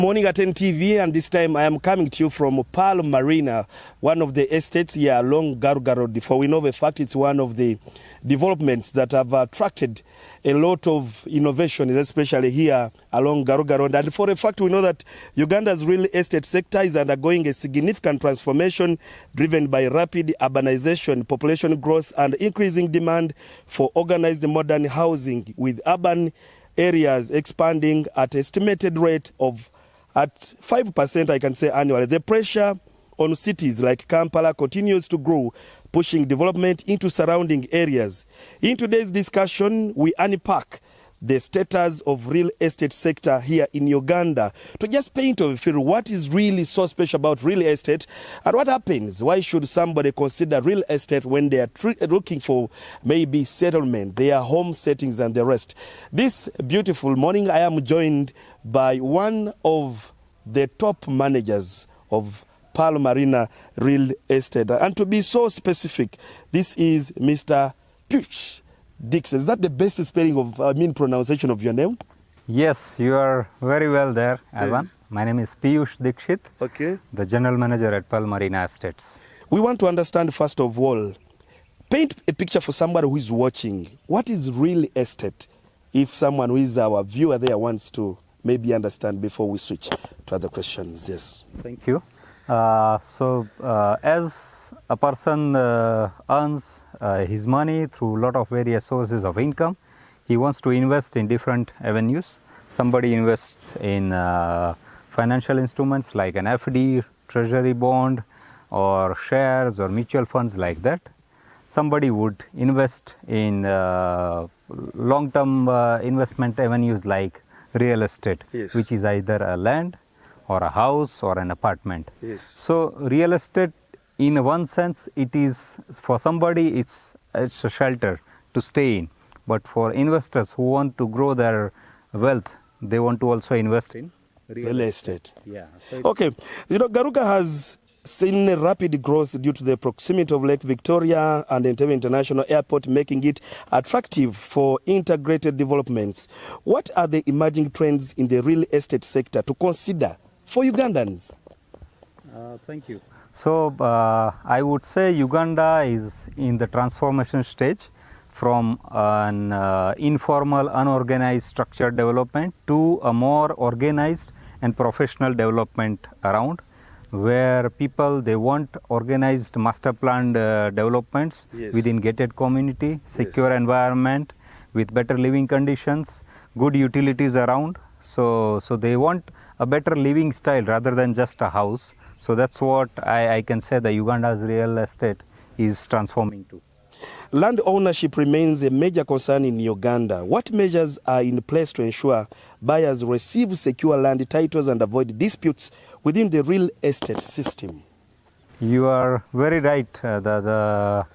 Morning at NTV, and this time I am coming to you from Pearl Marina, one of the estates here along Garuga Road. For we know the fact it's one of the developments that have attracted a lot of innovations, especially here along Garuga Road. And for a fact, we know that Uganda's real estate sector is undergoing a significant transformation driven by rapid urbanization, population growth, and increasing demand for organized modern housing, with urban areas expanding at estimated rate of at 5%, I can say, annually. The pressure on cities like Kampala continues to grow, pushing development into surrounding areas. In today's discussion, we unpack the status of real estate sector here in Uganda to just paint a feel what is really so special about real estate and what happens. Why should somebody consider real estate when they are looking for maybe settlement, their home settings and the rest? This beautiful morning, I am joined by one of the top managers of Pearl Marina Real Estate. And to be so specific, this is Mr. Puch Dix. Is that the best spelling of, pronunciation of your name? Yes, you are very well there, Alvan. My name is Piyush Dixit, the General Manager at Pearl Marina Estates. We want to understand, first of all, paint a picture for somebody who is watching. What is real estate? If someone who is our viewer there wants to maybe understand before we switch to other questions. Yes. Thank you. As a person earns his money through a lot of various sources of income, he wants to invest in different avenues. Somebody invests in financial instruments like an FD, treasury bond, or shares or mutual funds like that. Somebody would invest in long-term investment avenues like real estate, yes, which is either a land or a house or an apartment. Yes. So real estate, in one sense, it is for somebody it's a shelter to stay in, but for investors who want to grow their wealth, they want to also invest in real estate. Yeah. Okay, Garuga has seen a rapid growth due to the proximity of Lake Victoria and NTV International Airport, making it attractive for integrated developments. What are the emerging trends in the real estate sector to consider for Ugandans? Thank you. So I would say Uganda is in the transformation stage from an informal, unorganized structured development to a more organized and professional development around, where people, they want organized master planned developments, yes, within gated community, secure, yes, environment with better living conditions, good utilities around. So they want a better living style rather than just a house. So that's what I can say the Uganda's real estate is transforming to. Land ownership remains a major concern in Uganda. What measures are in place to ensure buyers receive secure land titles and avoid disputes within the real estate system? You are very right. The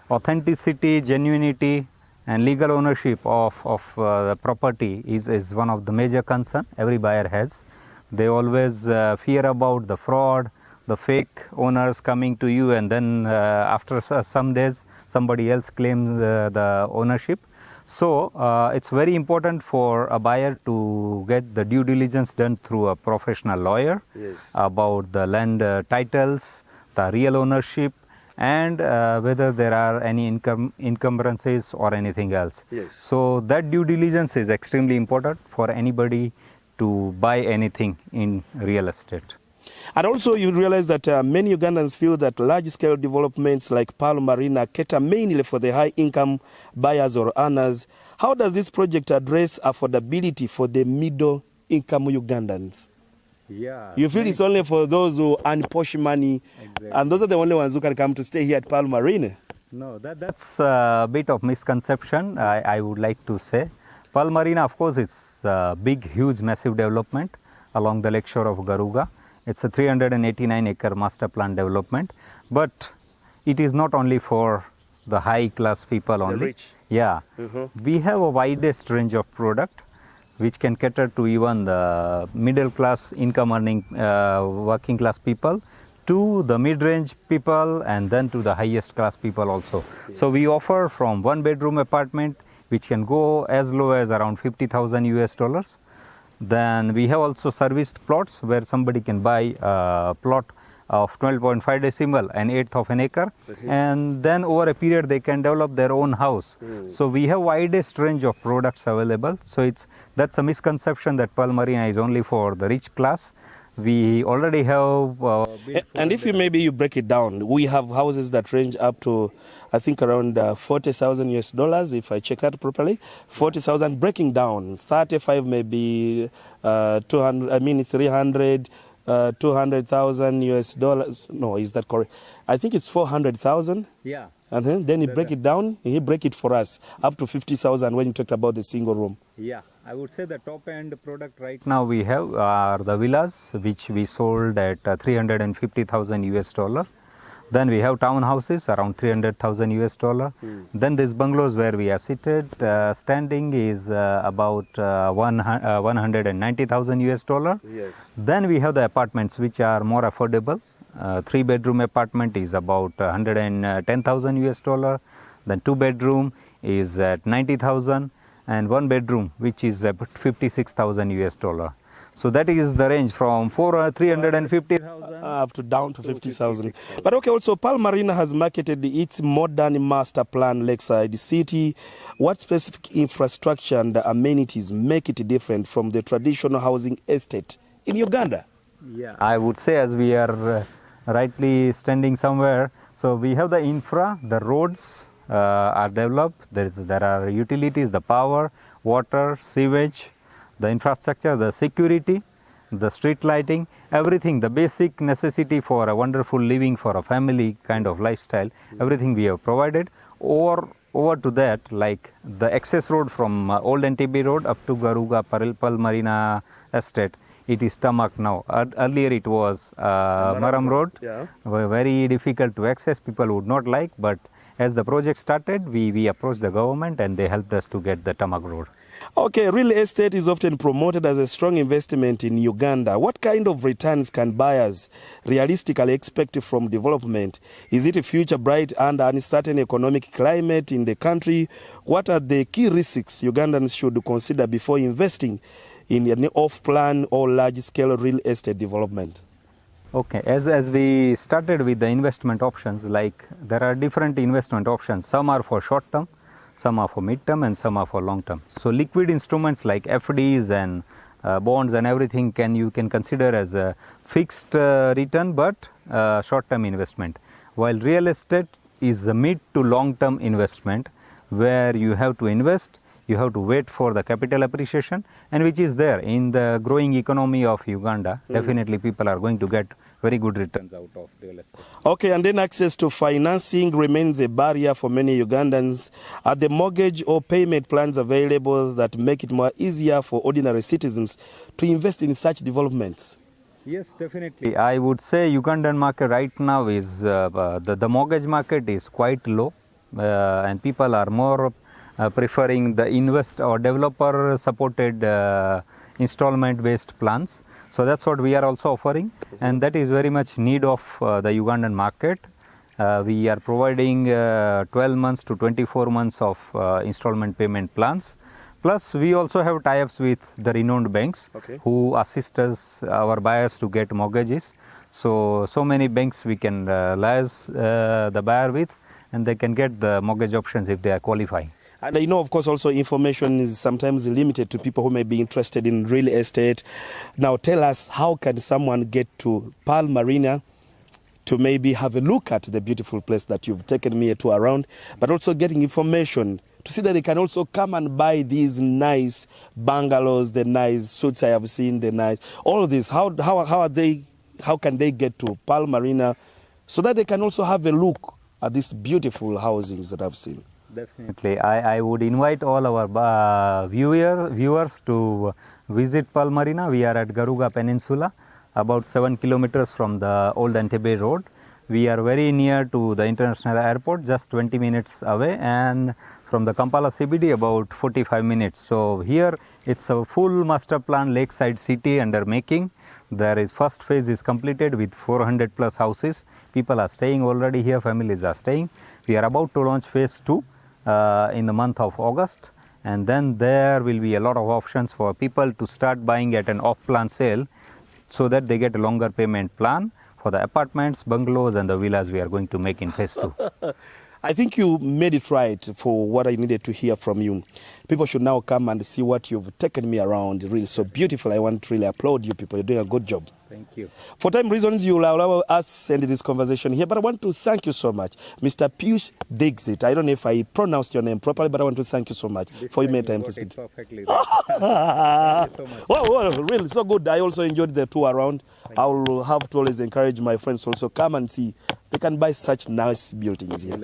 authenticity, genuinity and legal ownership of the property is one of the major concerns every buyer has. They always fear about the fraud, the fake owners coming to you, and then after some days somebody else claims the ownership. So it's very important for a buyer to get the due diligence done through a professional lawyer, yes, about the land titles, the real ownership, and whether there are any encumbrances or anything else. Yes. So that due diligence is extremely important for anybody to buy anything in real estate. And also you realize that many Ugandans feel that large-scale developments like Pearl Marina cater mainly for the high-income buyers or earners. How does this project address affordability for the middle-income Ugandans? Yeah. You feel it's only for those who earn posh money, exactly, and those are the only ones who can come to stay here at Pearl Marina? No, that's a bit of misconception, I would like to say. Pearl Marina, of course, it's a big, huge, massive development along the lakeshore of Garuga. It's a 389-acre master plan development, but it is not only for the high-class people only. The rich. Yeah. We have a widest range of product which can cater to even the middle-class, income-earning, working-class people, to the mid-range people, and then to the highest-class people also. Yes. So we offer from one-bedroom apartment which can go as low as around $50,000 US, Then we have also serviced plots where somebody can buy a plot of 12.5 decimal, an eighth of an acre, and then over a period they can develop their own house. So we have widest range of products available. So that's a misconception that Pearl Marina is only for the rich class. We already have and if you break it down, we have houses that range up to, I think, around 40,000 US dollars, if I check that properly. 40,000 breaking down, 35 maybe 200, I mean it's 300, 200,000 US dollars. No, is that correct? I think it's 400,000. Yeah. And then he break it down, he break it for us up to 50,000 when you talked about the single room. Yeah, I would say the top end product right now we have are the villas, which we sold at 350,000 US dollar. Then we have townhouses around 300,000 US dollar. Then these bungalows where we are seated, standing is about 190,000 US dollar. Yes. Then we have the apartments which are more affordable. 3-bedroom apartment is about 110,000 US dollar. Then 2-bedroom is at 90,000, and 1-bedroom which is about 56,000 US dollar. So that is the range from 350,000 up to down to 50,000. But okay, also Pearl Marina has marketed its modern master plan Lakeside City. What specific infrastructure and amenities make it different from the traditional housing estate in Uganda? Yeah, I would say, as we are rightly standing somewhere, so we have the infra, the roads are developed, there are utilities, the power, water, sewage, the infrastructure, the security, the street lighting, everything, the basic necessity for a wonderful living for a family kind of lifestyle, everything we have provided. Over to that, like the access road from Old NTV road up to Garuga Pearl Marina estate, it is tarmac now. Earlier it was Maram road, very difficult to access, people would not like, but as the project started, we approached the government and they helped us to get the tarmac road. Okay, real estate is often promoted as a strong investment in Uganda. What kind of returns can buyers realistically expect from development? Is it a future bright under uncertain economic climate in the country? What are the key risks Ugandans should consider before investing in an off-plan or large-scale real estate development? Okay, as we started with the investment options, like there are different investment options. Some are for short term, some are for mid-term, and some are for long-term. So liquid instruments like FDs and bonds and everything you can consider as a fixed return but short-term investment. While real estate is a mid to long-term investment where you have to invest, you have to wait for the capital appreciation, and which is there in the growing economy of Uganda. Definitely people are going to get very good returns out of real estate. Okay, and then access to financing remains a barrier for many Ugandans. Are the mortgage or payment plans available that make it more easier for ordinary citizens to invest in such developments? Yes, definitely. I would say Ugandan market right now is, the mortgage market is quite low, and people are more preferring the invest or developer supported installment based plans. So that's what we are also offering, and that is very much need of the Ugandan market. We are providing 12 months to 24 months of installment payment plans. Plus we also have tie-ups with the renowned banks who assist us, our buyers, to get mortgages. So many banks we can liaise the buyer with, and they can get the mortgage options if they are qualifying. And I know, of course, also information is sometimes limited to people who may be interested in real estate. Now, tell us, how can someone get to Pearl Marina to maybe have a look at the beautiful place that you've taken me to around, but also getting information to see that they can also come and buy these nice bungalows, the nice suites I have seen, the nice, all of this. How can they get to Pearl Marina so that they can also have a look at these beautiful housings that I've seen? Definitely. I would invite all our viewers to visit Pearl Marina. We are at Garuga Peninsula, about 7 kilometers from the Old Entebbe Road. We are very near to the international airport, just 20 minutes away, and from the Kampala CBD about 45 minutes. So here it's a full master plan Lakeside City under making. There is first phase is completed with 400 plus houses. People are staying already here, families are staying. We are about to launch phase 2 in the month of August, and then there will be a lot of options for people to start buying at an off-plan sale, so that they get a longer payment plan for the apartments, bungalows, and the villas we are going to make in phase 2. I think you made it right for what I needed to hear from you. People should now come and see what you've taken me around. Really so beautiful. I want to really applaud you people. You're doing a good job. Thank you. For time reasons, you will allow us to end this conversation here, but I want to thank you so much. Mr. Piyush Dixit. I don't know if I pronounced your name properly, but I want to thank you so much for your made time to speak. Perfectly right. Thank you so much. Oh, really, so good. I also enjoyed the tour around. I will have to always encourage my friends to also come and see. They can buy such nice buildings here.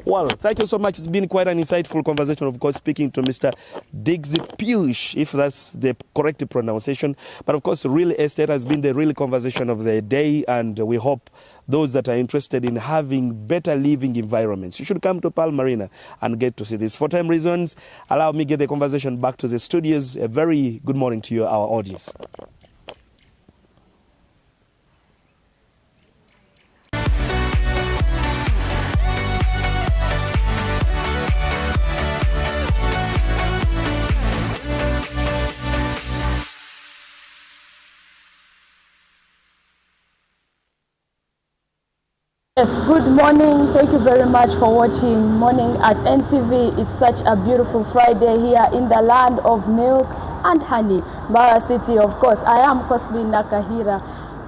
Well, thank you so much. It's been quite an insightful conversation, of course, speaking to Mr. Dixit Piyush, if that's the correct pronunciation. But of course, real estate has been the real conversation of the day, and we hope those that are interested in having better living environments, you should come to Pearl Marina and get to see this. For time reasons, allow me to get the conversation back to the studios. A very good morning to you, our audience. Yes, good morning. Thank you very much for watching Morning at NTV. It's such a beautiful Friday here in the land of milk and honey, Mara City. Of course, I am Kosli Nakahira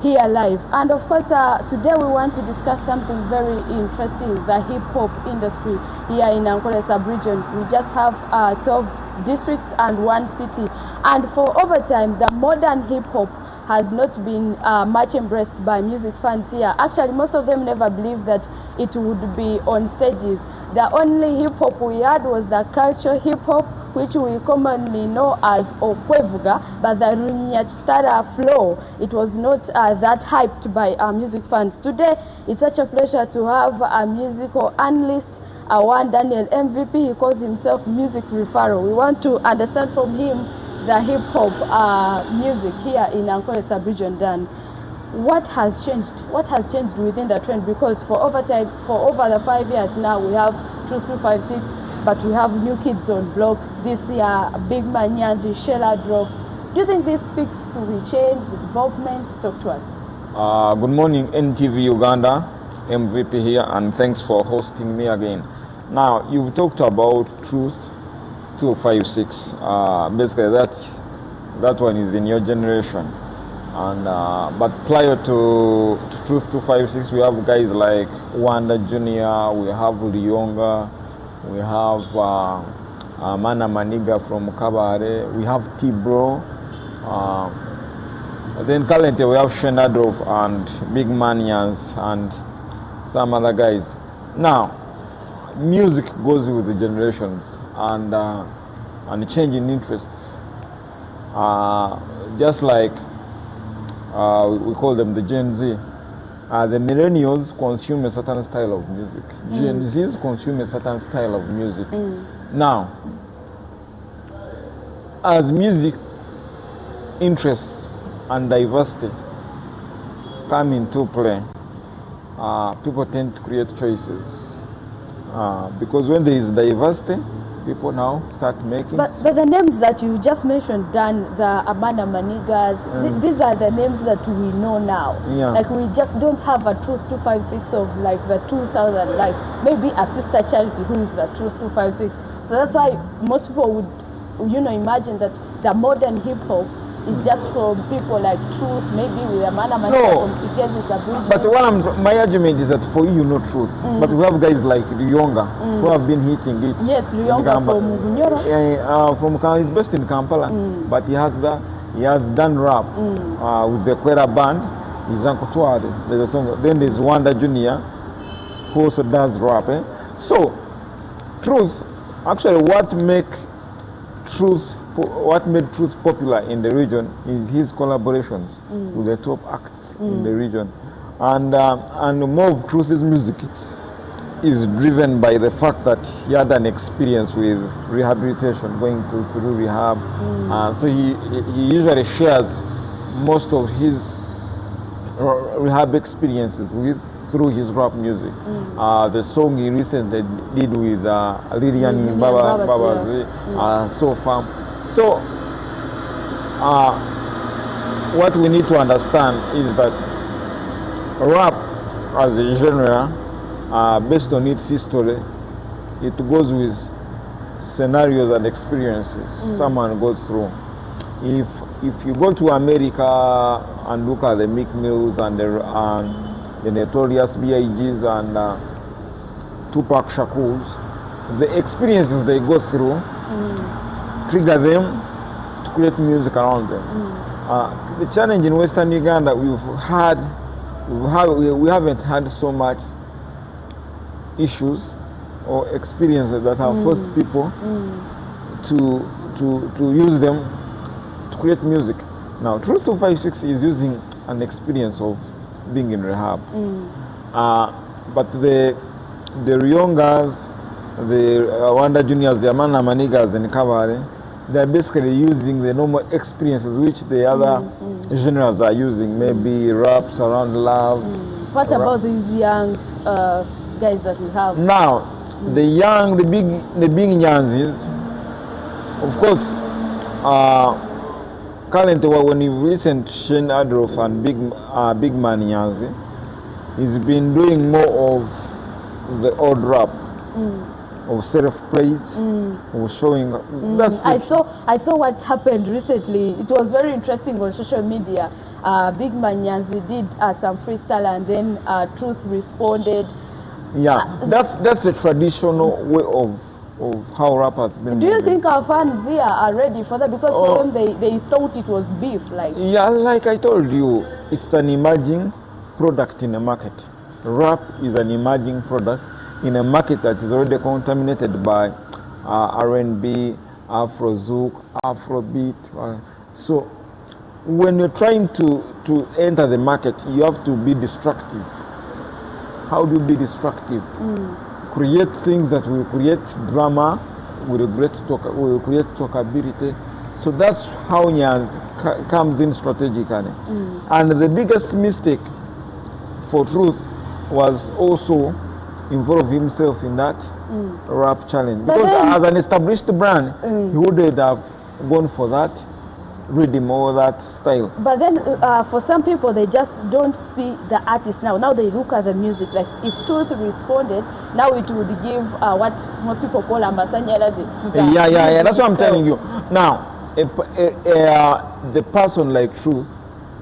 here live. And of course, today we want to discuss something very interesting, the hip-hop industry here in Ankole sub-region. We just have 12 districts and 1 city. And for over time, the modern hip-hop has not been much embraced by music fans here. Actually, most of them never believed that it would be on stages. The only hip-hop we had was the culture hip-hop, which we commonly know as Okwevuga, but the Runyachitara flow, it was not that hyped by music fans. Today, it's such a pleasure to have a musical analyst, one Daniel MVP. He calls himself Music Referral. We want to understand from him the hip-hop music here in Ankole sub-region. Dan, what has changed? What has changed within the trend? Because for over the 5 years now, we have 2356, but we have new kids on block. This year, Big Man Nyanzi, Shella Drove. Do you think this speaks to the change, the development? Talk to us. Good morning, NTV Uganda, MVP here, and thanks for hosting me again. Now, you've talked about Truth 256. Basically, that one is in your generation, and but prior to Truth 256, we have guys like Wanda Junior, we have Lyonga, we have Mana Maniga from Kabare, we have T-Bro, then currently we have Shenadov and Big Manians and some other guys. Now, music goes with the generations, and change in interests. Just like we call them the Gen Z. The millennials consume a certain style of music. Gen Zs consume a certain style of music. Now, as music interests and diversity come into play, people tend to create choices. Because when there is diversity, people now start making. But the names that you just mentioned, Dan, the Amana Manigas, these are the names that we know now. Yeah. Like, we just don't have a Truth 256 of like the 2000, like maybe a sister Charity who is the Truth 256. So that's why most people would, imagine that the modern hip hop is just for people like Truth, maybe with Amana Manigas from Ikezi sub-region. But my argument is that for you know Truth, but we have guys like Lyonga who have been hitting it. Yes, Lyonga from Bunyoro. He's based in Kampala, but he has done rap with the Kwera band. He's Uncle Tuade. There's a song. Then there's Wanda Junior, who also does rap. So, Truth, actually, what made Truth popular in the region is his collaborations with the top acts in the region, and more of Truth's music is driven by the fact that he had an experience with rehabilitation, going through rehab. So he usually shares most of his rehab experiences with through his rap music. The song he recently did with Lilian Babazi, So Far. So, what we need to understand is that rap as a genre, based on its history, it goes with scenarios and experiences someone goes through. If you go to America and look at the Meek Mills and the Notorious B.I.G.'s and Tupac Shakur's, the experiences they go through trigger them to create music around them. The challenge in Western Uganda, we haven't had so much issues or experiences that have forced people to use them to create music. Now, Truth 256 is using an experience of being in rehab. But the Ryongas, the Wanda Juniors, the Amana Manigas and Cavalry, they're basically using the normal experiences which the other genres are using, maybe raps around love. What about these young guys that we have? Now, the big Nyanzis, of course, currently when you listen to Shane Adolf and Big Man Nyanzi, he's been doing more of the old rap. Of self-praise, of showing. I saw what happened recently. It was very interesting on social media. Big Man Nyanzi did some freestyle, and then Truth responded. Yeah, that's a traditional way of how rap has been. Do you think our fans here are ready for that? Because for them, they thought it was beef. Yeah, like I told you, it's an emerging product in the market. Rap is an emerging product in a market that is already contaminated by R&B, Afro-Zouk, Afrobeat. So when you're trying to enter the market, you have to be destructive. How do you be destructive? Create things that will create drama, will create talkability. So that's how Nyanz comes in strategically. And the biggest mistake for Truth was also involve himself in that rap challenge. Because as an established brand, he wouldn't have gone for that rhythm or that style. But then for some people, they just don't see the artist now. Now they look at the music. Like if Truth responded, now it would give what most people call a masanyalazi. Yeah, that's what I'm telling you. Now, the person like Truth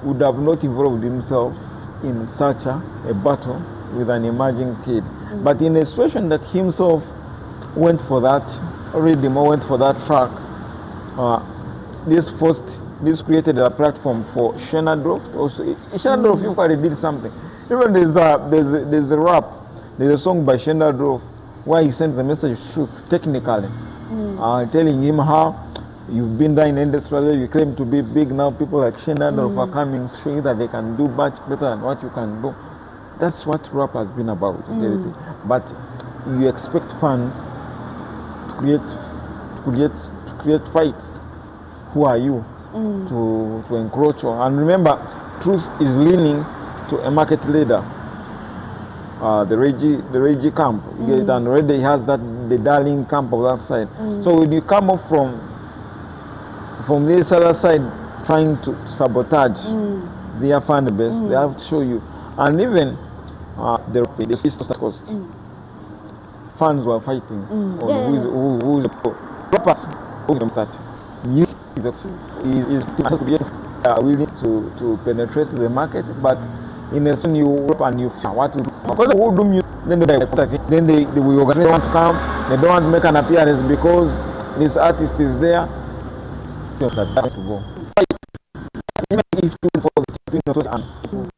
would have not involved himself in such a battle with an emerging kid. But in a situation that himself went for that rhythm or went for that track, this created a platform for Shenadrof. Also, Shenadrof usually did something. Even there's a rap, there's a song by Shenadrof where he sends the message Truth technically, telling him how you've been there in industry, you claim to be big now. People like Shenadrof are coming, showing that they can do much better than what you can do. That's what rap has been about. But you expect fans to create fights. Who are you to encroach on? And remember, Truth is leaning to a market leader, the Reggie camp. And already he has the Darling camp of that side. So when you come up from this other side trying to sabotage their fan base, they have to show you. And even the East Coast fans were fighting on who is the rappers who is willing to penetrate the market, but in a certain you rap and you what to do. Because who do music, then they will organize, want to come, they don't want to make an appearance because this artist is there. To go. Even if for the